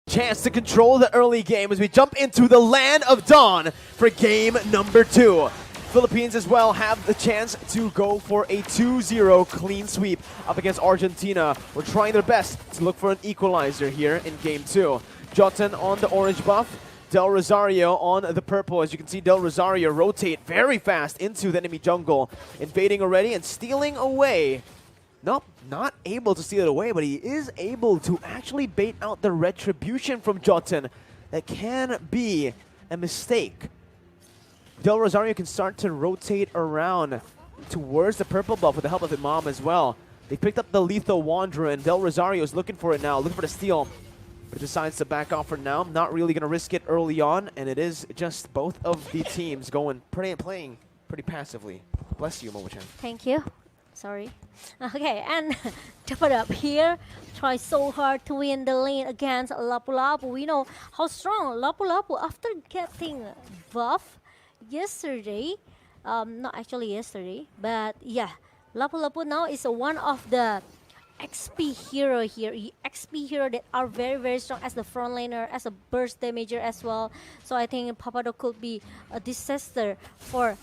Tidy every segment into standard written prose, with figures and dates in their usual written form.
chance to control the early game as we jump into the land of dawn for game number 2. Philippines as well have the chance to go for a 2-0 clean sweep up against Argentina. We're trying their best to look for an equalizer here in game 2. Jotun on the orange buff, Del Rosario on the purple. As you can see, Del Rosario rotate very fast into the enemy jungle, invading already and stealing away. Nope, not able to steal it away, but he is able to actually bait out the retribution from Jotun. That can be a mistake. Del Rosario can start to rotate around towards the purple buff with the help of Imam as well. They picked up the Lethal Wanderer, and Del Rosario is looking for it now, looking for the steal. But decides to back off for now. Not really going to risk it early on, and it is just both of the teams playing pretty passively. Bless you, Momo-chan. Thank you. Sorry. Okay, and top it up here. Try so hard to win the lane against Lapu-Lapu. We know how strong Lapu-Lapu after getting buff yesterday. Not actually yesterday, but yeah. Lapu-Lapu now is one of the XP hero here. XP hero that are very, very strong as the front laner, as a burst damager as well. So I think Papadok could be a disaster for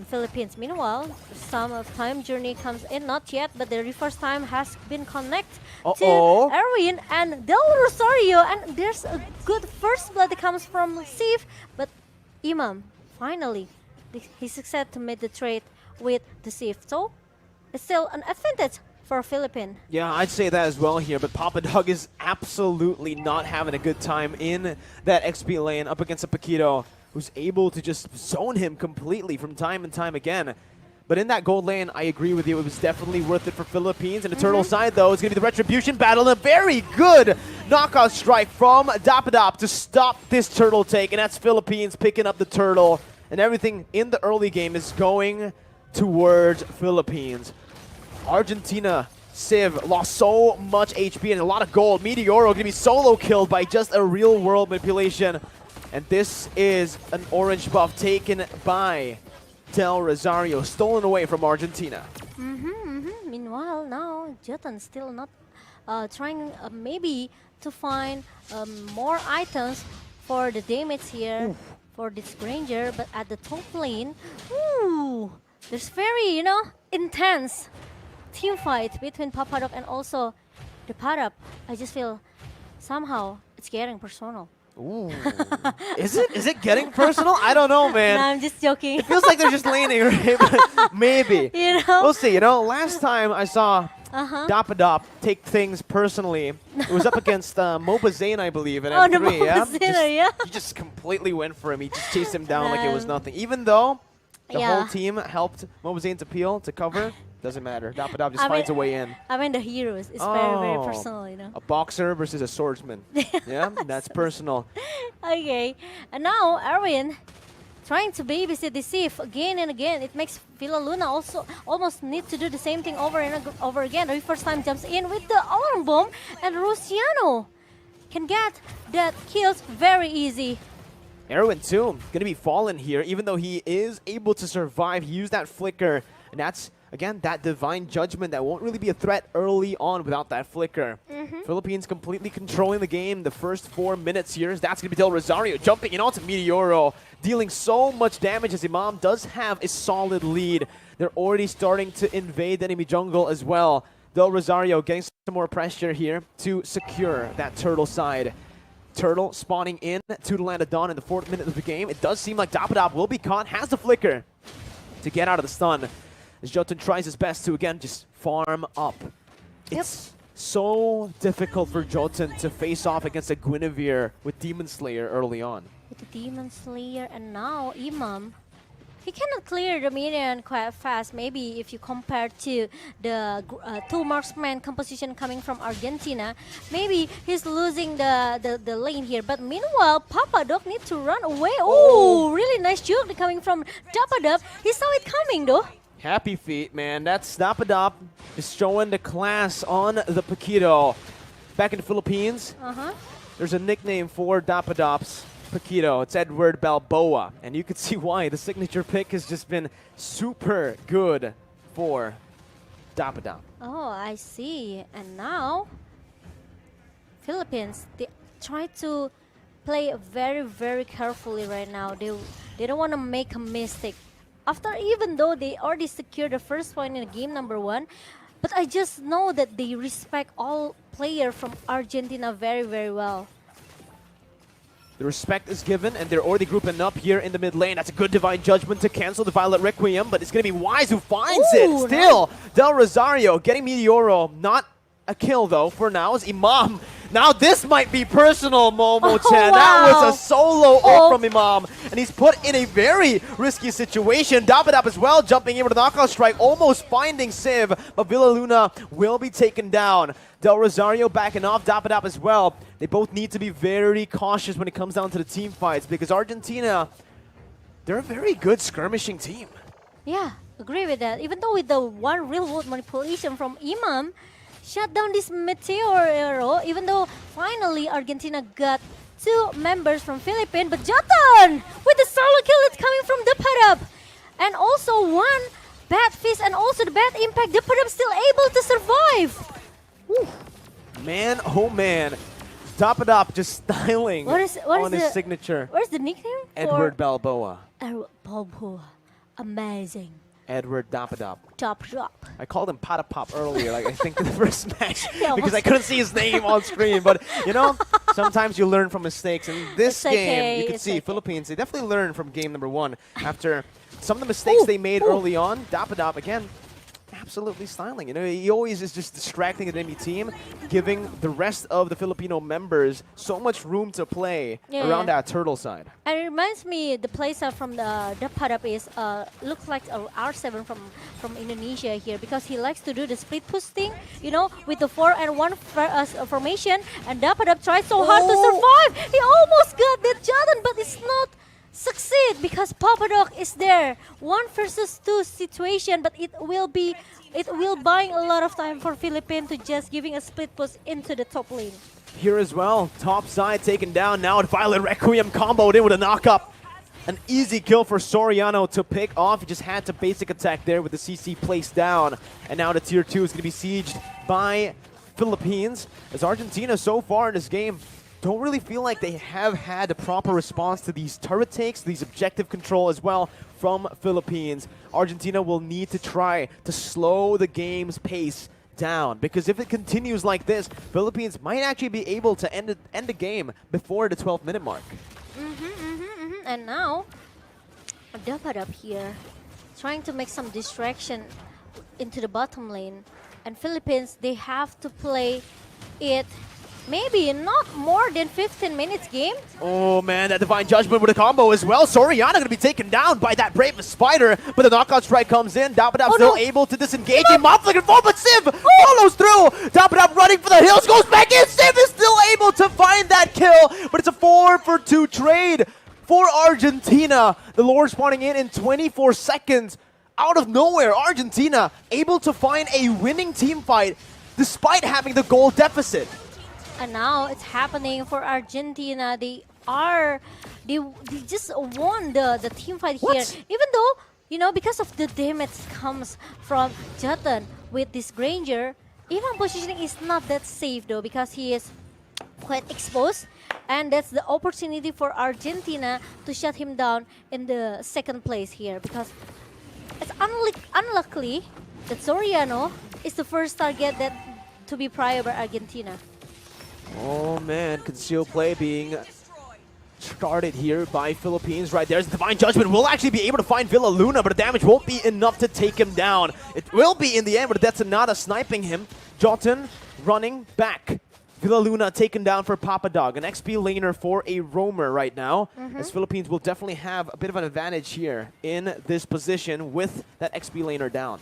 Philippines. Meanwhile, some of time journey comes in, not yet, but the reverse time has been connected to Erwin and Del Rosario, and there's a good first blood that comes from Sif, but Imam finally he succeeded to make the trade with the Sif. So it's still an advantage for Philippines. Yeah, I'd say that as well here, but Papadog is absolutely not having a good time in that XP lane up against a Paquito who's able to just zone him completely from time and time again. But in that gold lane, I agree with you, it was definitely worth it for Philippines. And the turtle side, though, is going to be the retribution battle. A very good knockout strike from Dapadop to stop this turtle take, and that's Philippines picking up the turtle. And everything in the early game is going towards Philippines. Argentina, Civ, lost so much HP and a lot of gold. Meteoro going to be solo killed by just a real-world manipulation. And this is an orange buff taken by Del Rosario, stolen away from Argentina. Meanwhile, now Jotun still not trying maybe to find more items for the damage here for this Granger. But at the top lane, there's very, intense team fight between Papadok and also the Padap. I just feel somehow it's getting personal. Ooh. Is it getting personal? I don't know, man. No, I'm just joking. It feels like they're just laning, right? But maybe. We'll see. Last time I saw Dapadop take things personally, it was up against Mobazane, I believe, in M3. Yeah? He just completely went for him. He just chased him down like it was nothing. Even though the whole team helped Mobazane's appeal to cover, doesn't matter. Dapadop just finds a way in. I mean the heroes. It's very, very personal, A boxer versus a swordsman. Yeah, that's personal. Okay, and now Erwin trying to babysit the Sif again and again. It makes Villa Luna also almost need to do the same thing over and over again. The first time jumps in with the alarm bomb, and Luciano can get that kills very easy. Erwin too, gonna be fallen here, even though he is able to survive. He used that flicker, and that's again, that divine judgment that won't really be a threat early on without that flicker. Philippines completely controlling the game the first 4 minutes here. That's going to be Del Rosario jumping in onto Meteoro, dealing so much damage as Imam does have a solid lead. They're already starting to invade the enemy jungle as well. Del Rosario getting some more pressure here to secure that turtle side. Turtle spawning in to the land of dawn in the 4th minute of the game. It does seem like Dapadop will be caught, has the flicker to get out of the stun. As Jotun tries his best to, again, just farm up. It's so difficult for Jotun to face off against a Guinevere with Demon Slayer early on. With the Demon Slayer, and now Imam, he cannot clear the minion quite fast. Maybe if you compare to the 2 marksman composition coming from Argentina, maybe he's losing the lane here. But meanwhile, Papadok needs to run away. Oh, really nice juke coming from Dapadop. He saw it coming though. Happy feet, man. That's Dapadop just showing the class on the Paquito. Back in the Philippines, there's a nickname for Dapadop's Paquito. It's Edward Balboa. And you can see why. The signature pick has just been super good for Dapadop. Oh, I see. And now, Philippines, try to play very, very carefully right now. They don't want to make a mistake. Even though they already secured the first point in game number 1, but I just know that they respect all players from Argentina very, very well. The respect is given, and they're already grouping up here in the mid lane. That's a good Divine Judgment to cancel the Violet Requiem, but it's going to be Wise who finds it. Still, Del Rosario getting Meteoro. Not a kill, though, for now, as Imam. Now this might be personal, Momo-chan. Wow. That was a solo ult from Imam, and he's put in a very risky situation. Dapadap as well, jumping in with a knockout strike, almost finding Civ, but Villa Luna will be taken down. Del Rosario backing off, Dapadap as well. They both need to be very cautious when it comes down to the team fights, because Argentina, they're a very good skirmishing team. Yeah, agree with that. Even though with the one real world manipulation from Imam, shut down this meteor arrow, even though finally Argentina got 2 members from Philippines, but Jotun with the solo kill that's coming from Dapadap. And also 1 bad fist and also the bad impact. Dapadap still able to survive. Woo. Man, oh man. Dapadap just styling What is on his signature. Where's the nickname? Edward Balboa. Edward Balboa. Amazing. Edward Dapadap. Top drop. I called him Pata Pop earlier, like I think in the first match, Yeah, because I couldn't see his name on screen. But you know, sometimes you learn from mistakes. And this It's game, okay, you could it's see okay. Philippines. They definitely learned from game number 1 after some of the mistakes they made early on. Dapadap again, absolutely styling. You know, he always is just distracting the enemy team, giving the rest of the Filipino members so much room to play around that turtle side. And it reminds me, the playstyle from the Dapadap is looks like a R7 from Indonesia here, because he likes to do the split push thing, you know, with the 4 and 1 formation. And Dapadap tried so hard to survive. He almost got that Jordan, but it's not succeed because Papadoc is there. 1 versus 2 situation, but it will buy a lot of time for Philippines to just giving a split push into the top lane. Here as well, top side taken down. Now Violet Requiem comboed in with a knock-up. An easy kill for Soriano to pick off. He just had to basic attack there with the CC placed down. And now the tier 2 is going to be sieged by Philippines. As Argentina so far in this game don't really feel like they have had a proper response to these turret takes, these objective control as well from Philippines. Argentina will need to try to slow the game's pace down, because if it continues like this, Philippines might actually be able to end the game before the 12-minute mark. And now, Dapadap here, trying to make some distraction into the bottom lane. And Philippines, they have to play it maybe not more than 15 minutes game. Oh man, that Divine Judgment with a combo as well. Soriana going to be taken down by that Brave Spider, but the knockout strike comes in. Dapadap still able to disengage him. Mob flicking forward, but Civ follows through. Dapadap running for the hills, goes back in. Civ is still able to find that kill, but it's a 4-for-2 trade for Argentina. The Lord spawning in 24 seconds. Out of nowhere, Argentina able to find a winning team fight despite having the goal deficit. And now it's happening for Argentina. They just won the team fight here. Even though, you know, because of the damage comes from Jotun with this Granger, even positioning is not that safe though, because he is quite exposed. And that's the opportunity for Argentina to shut him down in the second place here, because it's unlucky that Soriano is the first target that to be prior by Argentina. Oh man, concealed play being started here by Philippines. Right there's Divine Judgment. Will actually be able to find Villa Luna, but the damage won't be enough to take him down. It will be in the end, but that's Anada sniping him. Jotun running back. Villa Luna taken down for Papadog, an XP laner for a roamer right now. As Philippines will definitely have a bit of an advantage here in this position with that XP laner down.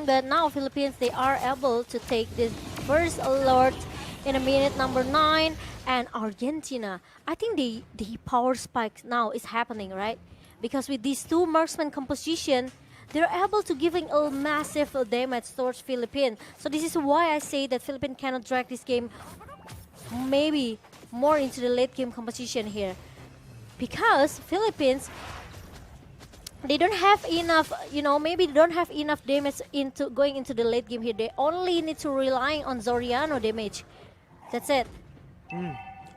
But now Philippines, they are able to take this first alert in a minute number 9. And Argentina, I think the power spike now is happening, right? Because with these 2 marksman composition, they're able to giving a massive damage towards Philippines. So this is why I say that Philippines cannot drag this game maybe more into the late game composition here. Because Philippines, they don't have enough, you know, maybe they don't have enough damage into going into the late game here. They only need to rely on Soriano damage. That's it.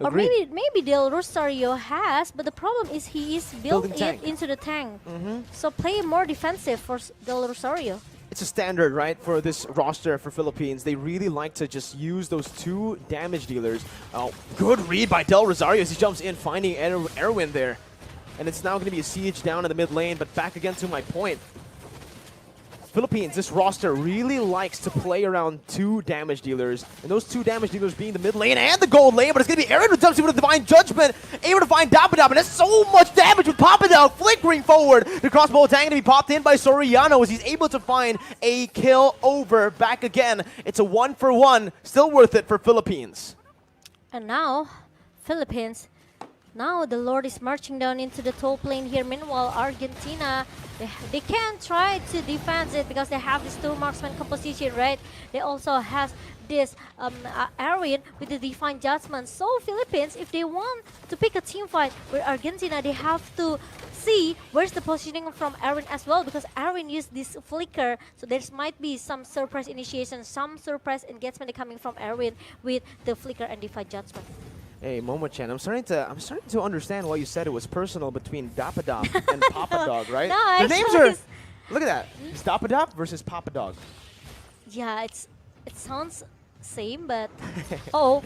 Or Agreed. maybe Del Rosario has, but the problem is he is built Building it tank. into the tank. So play more defensive for Del Rosario. It's a standard, right, for this roster for Philippines. They really like to just use those 2 damage dealers. Good read by Del Rosario as he jumps in, finding Erwin there. And it's now going to be a siege down in the mid lane, but back again to my point. Philippines, this roster really likes to play around 2 damage dealers, and those 2 damage dealers being the mid lane and the gold lane, but it's going to be Aaron who jumps in with a Divine Judgment, able to find Dapadab, and that's so much damage with Papadog flickering forward. The crossbow tank going to be popped in by Soriano as he's able to find a kill over back again. It's a 1-for-1, still worth it for Philippines. And now, Philippines. Now the Lord is marching down into the top lane here. Meanwhile, Argentina, they can try to defend it because they have this 2 marksman composition, right? They also have this Arwin with the Divine Judgment. So Philippines, if they want to pick a team fight with Argentina, they have to see where's the positioning from Arwin as well, because Arwin used this flicker, so there might be some surprise initiation, some surprise engagement coming from Arwin with the flicker and Divine Judgment. Hey, Momo-chan, I'm starting to understand why you said it was personal between Dapadab and Papadog, right? No, Their names actually are. Look at that. It's Dapadab versus Papadog. Yeah, it sounds same, but Erwin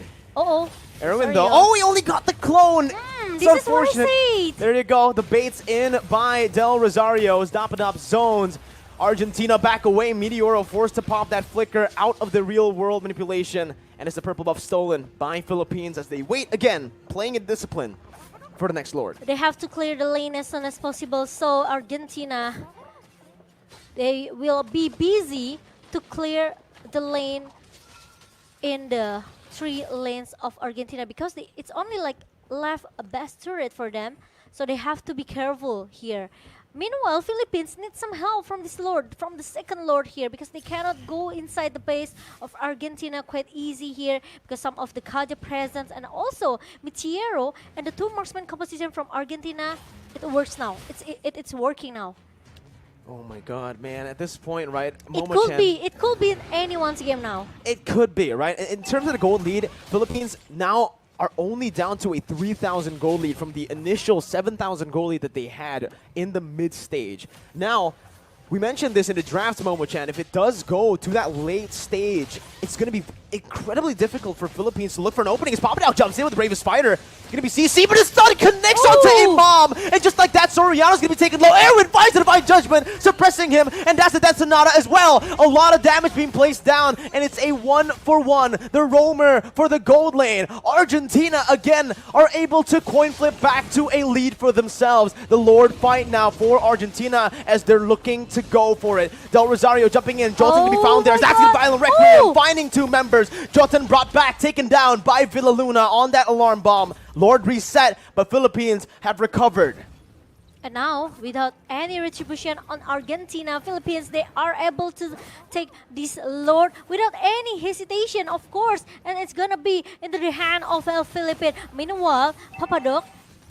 Sorry, though. y'all. Oh, he only got the clone. It's this is what I unfortunate. said. There you go. The bait's in by Del Rosario as Dapadab zones. Argentina back away. Meteoro forced to pop that flicker out of the real world manipulation. And it's the purple buff stolen by Philippines as they wait again, playing in discipline for the next Lord. They have to clear the lane as soon as possible, so Argentina, they will be busy to clear the lane in the 3 lanes of Argentina because it's only like left a best turret for them, so they have to be careful here. Meanwhile, Philippines need some help from this Lord, from the second Lord here, because they cannot go inside the base of Argentina quite easy here because some of the Kaja presence and also Meteoro and the 2 marksman composition from Argentina, it works now. It's working now. Oh my God, man! At this point, right? It could be in anyone's game now. It could be, right? In terms of the gold lead, Philippines now are only down to a 3,000 gold lead from the initial 7,000 gold lead that they had in the mid stage. Now, we mentioned this in the draft, Momo-chan. If it does go to that late stage, it's going to be incredibly difficult for Philippines to look for an opening. As Papadao jumps in with the Bravest Fighter. Going to be CC, but his stun connects onto Imam. And just like that, Soriano's going to be taken low. Erwin finds the Divine Judgment, suppressing him. And that's the Death Sonata as well. A lot of damage being placed down. And it's a 1-for-1. The roamer for the gold lane. Argentina, again, are able to coin flip back to a lead for themselves. The Lord fight now for Argentina as they're looking to go for it. Del Rosario jumping in. Jotun to be found there. Zaxxon Violent Requiem, finding 2 members. Jotun brought back, taken down by Villaluna on that alarm bomb. Lord reset, but Philippines have recovered. And now, without any retribution on Argentina, Philippines, they are able to take this Lord without any hesitation, of course. And it's gonna be into the hand of El Philippine. Meanwhile, Papadok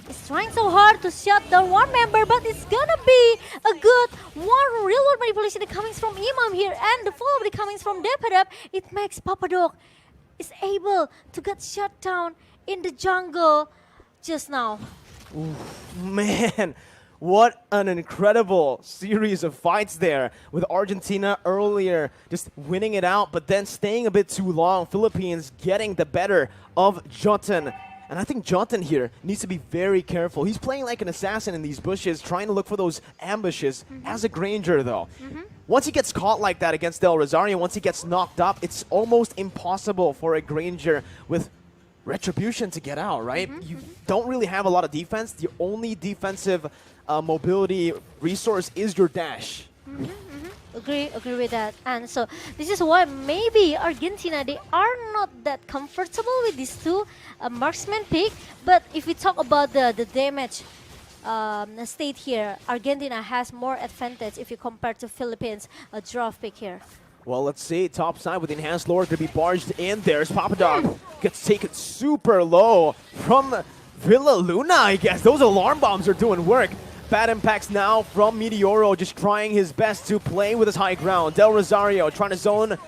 is trying so hard to shut down 1 member, but it's gonna be a good real world manipulation that comes from Imam here, and the follow that comes from Depadab. It makes Papadok is able to get shut down in the jungle just now. Man, what an incredible series of fights there with Argentina earlier just winning it out, but then staying a bit too long. Philippines getting the better of Jotun. And I think Jotun here needs to be very careful. He's playing like an assassin in these bushes, trying to look for those ambushes as a Granger, though. Once he gets caught like that against Del Rosario, once he gets knocked up, it's almost impossible for a Granger with Retribution to get out, right? You don't really have a lot of defense. The only defensive mobility resource is your dash. Agree with that. And so this is why maybe Argentina, they are not that comfortable with these 2 marksman pick. But if we talk about the damage state here, Argentina has more advantage if you compare to Philippines draft pick here. Well, let's see. Top side with Enhanced Lord to be barged in. There's Papadog. Gets taken super low from Villaluna, I guess. Those alarm bombs are doing work. Bad impacts now from Meteoro, just trying his best to play with his high ground. Del Rosario trying to zone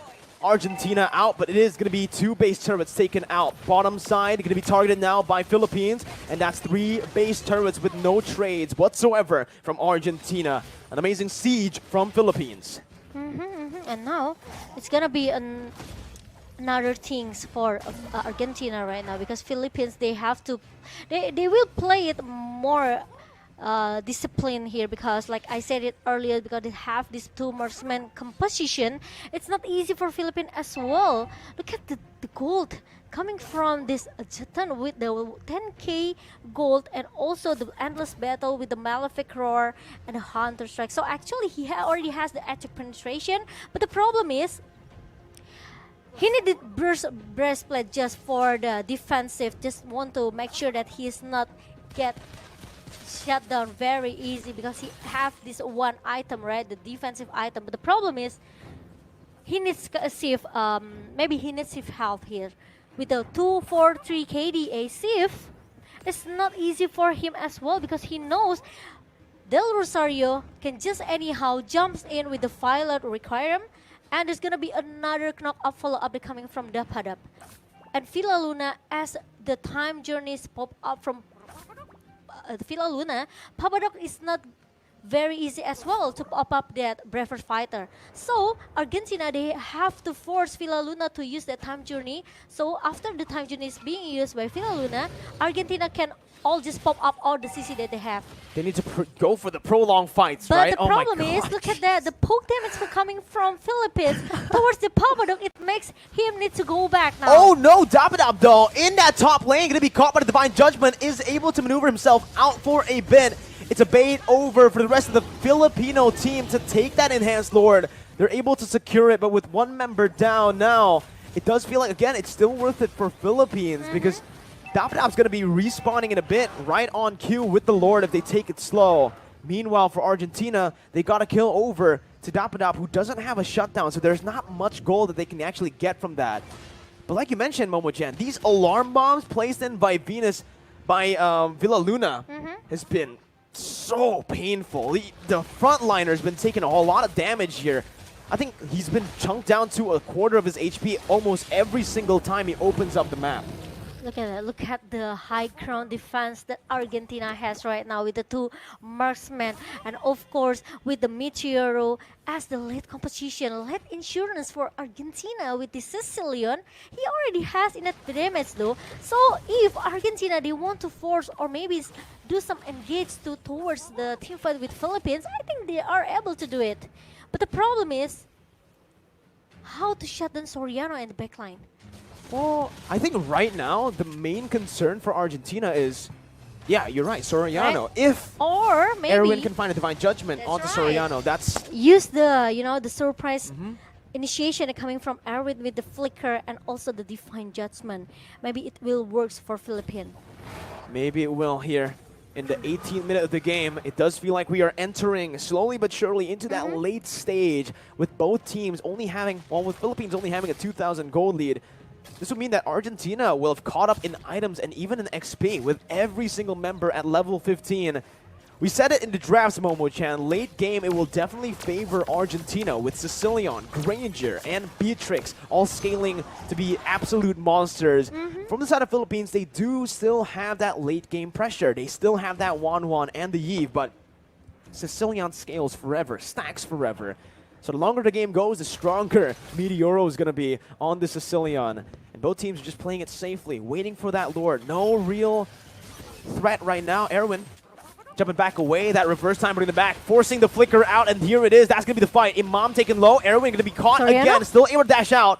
Argentina out, but it is going to be 2 base turrets taken out. Bottom side going to be targeted now by Philippines, and that's 3 base turrets with no trades whatsoever from Argentina. An amazing siege from Philippines. And now it's gonna be another things for Argentina right now, because Philippines, they have to, they will play it more discipline here, because like I said it earlier, because they have this 2 marksman composition. It's not easy for Philippines as well. Look at the gold coming from this Jatan with the 10k gold, and also the endless battle with the Malefic Roar and the Hunter Strike. So actually he already has the edge of penetration, but the problem is he needed breastplate just for the defensive, just want to make sure that he's not get shut down very easy, because he have this one item, right, the defensive item. But the problem is he needs a safe, maybe he needs safe health here. With the 243 KDA Sif, it's not easy for him as well, because he knows Del Rosario can just anyhow jumps in with the Violet Requiem, and there's gonna be another knock-up follow-up coming from Dapadap. And Villa Luna, as the time journeys pop up from Villa Luna, Papadok is not very easy as well to pop up that Braver Fighter. So Argentina, they have to force Villa Luna to use that time journey. So after the time journey is being used by Villa Luna, Argentina can all just pop up all the CC that they have. They need to go for the prolonged fights, but right? The problem is, look at that, the poke damage coming from Philippines towards the Papadok, it makes him need to go back now. Oh no, Dapadab though, in that top lane, going to be caught by the Divine Judgment, is able to maneuver himself out for a bit. It's a bait over for the rest of the Filipino team to take that Enhanced Lord. They're able to secure it, but with 1 member down now, it does feel like, again, it's still worth it for Philippines, because Dapadab's going to be respawning in a bit, right on cue with the Lord if they take it slow. Meanwhile, for Argentina, they got a kill over to Dapadab, who doesn't have a shutdown, so there's not much gold that they can actually get from that. But like you mentioned, Momo-chan, these alarm bombs placed in by Venus, by Villa Luna, has been so painful. The frontliner's been taking a whole lot of damage here. I think he's been chunked down to a quarter of his HP almost every single time he opens up the map. Look at that. Look at the high ground defense that Argentina has right now with the 2 marksmen, and of course with the Meteoro as the late competition, late insurance for Argentina with the Sicilian. He already has enough damage though. So if Argentina, they want to force or maybe do some engage towards the team fight with Philippines, I think they are able to do it. But the problem is how to shut down Soriano and the backline. Well, I think right now the main concern for Argentina is, yeah, you're right, Soriano. Right. If or maybe Erwin can find a Divine Judgment onto Soriano, that's use the the surprise initiation coming from Erwin with the flicker and also the Divine Judgment. Maybe it will work for Philippines. maybe it will here in the 18th minute of the game. It does feel like we are entering slowly but surely into that late stage, with both teams only having, well, with Philippines only having a 2,000 gold lead. This would mean that Argentina will have caught up in items and even in XP with every single member at level 15. We said it in the drafts, Momo-chan. Late game, it will definitely favor Argentina with Sicilian, Granger, and Beatrix all scaling to be absolute monsters. From the side of Philippines, they do still have that late game pressure. They still have that Wan and the Yve, but Sicilian scales forever, stacks forever. So the longer the game goes, the stronger Meteoro is going to be on the Sicilian. And both teams are just playing it safely, waiting for that Lord. No real threat right now. Erwin jumping back away. That reverse time bringing the back, forcing the flicker out, and here it is. That's going to be the fight. Imam taken low. Erwin going to be caught again. Still able to dash out.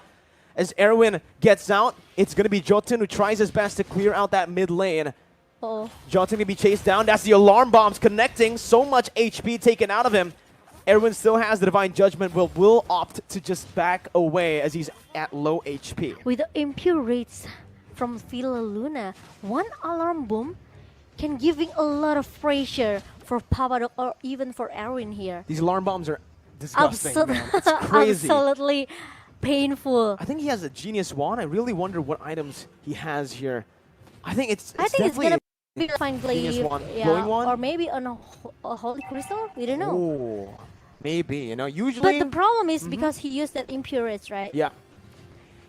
As Erwin gets out, it's going to be Jotun who tries his best to clear out that mid lane. Jotun going to be chased down. That's the alarm bombs connecting. So much HP taken out of him. Erwin still has the Divine Judgment, will opt to just back away as he's at low HP. With the impure rates from Villa Luna, 1 alarm boom can giving a lot of pressure for Papadok or even for Erwin here. These alarm bombs are disgusting, man. It's crazy. Absolutely painful. I think he has a Genius Wand. I really wonder what items he has here. I think it's I think definitely it's gonna be Fine Genius Glaive, Wand. Glowing Wand? or maybe on a Holy Crystal. We don't know. Oh, maybe, you know, usually. But the problem is because he used that impure rates, right? Yeah.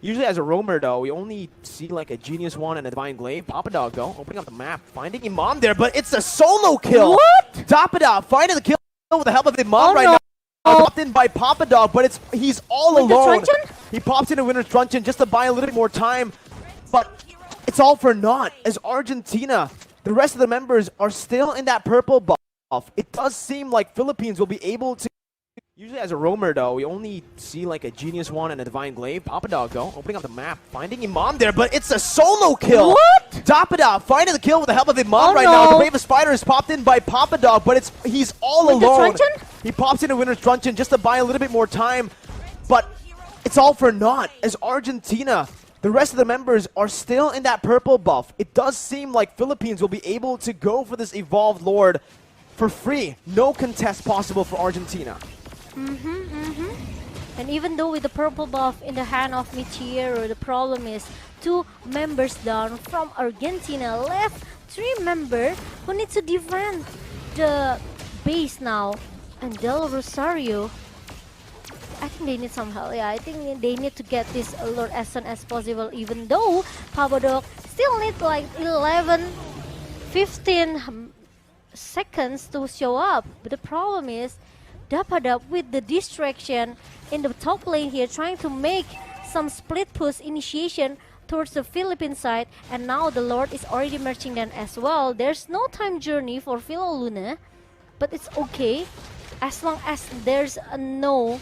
Usually as a roamer, though, we only see like a Genius One and a Divine Glaive. Papadog, though, opening up the map, finding Imam there, but it's a solo kill. What? Dapadog finding the kill with the help of Imam right no. now. Popped in by Papadog, but he's all Winter alone. Truncheon? He pops into Winter's Truncheon just to buy a little bit more time, but it's all for naught as Argentina, the rest of the members are still in that purple buff. It does seem like Philippines will be able to. Usually as a roamer, though, we only see like a Genius One and a Divine Glaive. Papadog, though, opening up the map, finding Imam there, but it's a solo kill. What? Dapadog finding the kill with the help of Imam right no. now. The Brave Spider is popped in by Papadog, but he's all Winter alone. Truncheon? He pops into Winter's Truncheon just to buy a little bit more time, but it's all for naught as Argentina, the rest of the members are still in that purple buff. It does seem like Philippines will be able to go for this Evolved Lord for free. No contest possible for Argentina. And even though with the purple buff in the hand of Meteor, the problem is 2 members down from Argentina, left 3 members who need to defend the base now. And Del Rosario, I think they need some help. Yeah, I think they need to get this Lord as soon as possible, even though Papadog still need like 11, 15 seconds to show up. But the problem is Dapadog with the distraction in the top lane here, trying to make some split push initiation towards the Philippine side, and now the Lord is already marching down as well. There's no time journey for Philo Luna, but it's okay as long as there's no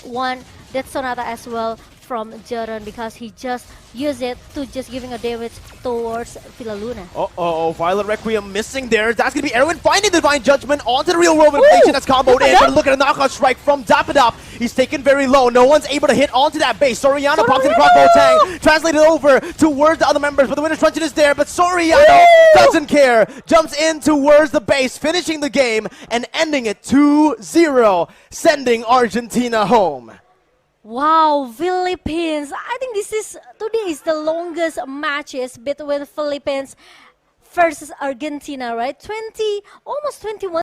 one Death Sonata as well from Jaren, because he just used it to just giving a damage towards Philo Luna. Uh-oh, Violet Requiem missing there. That's going to be Erwin finding the Divine Judgment onto the real world inflation that's comboed in. But look at a knockout strike from Dapadop. He's taken very low. No one's able to hit onto that base. Soriano pops in the crossbow tang. Translated over towards the other members, but the Winter's Truncheon is there. But Soriano doesn't care. Jumps in towards the base, finishing the game and ending it 2-0, sending Argentina home. Wow, Philippines! I think today is the longest matches between Philippines versus Argentina, right? Almost 21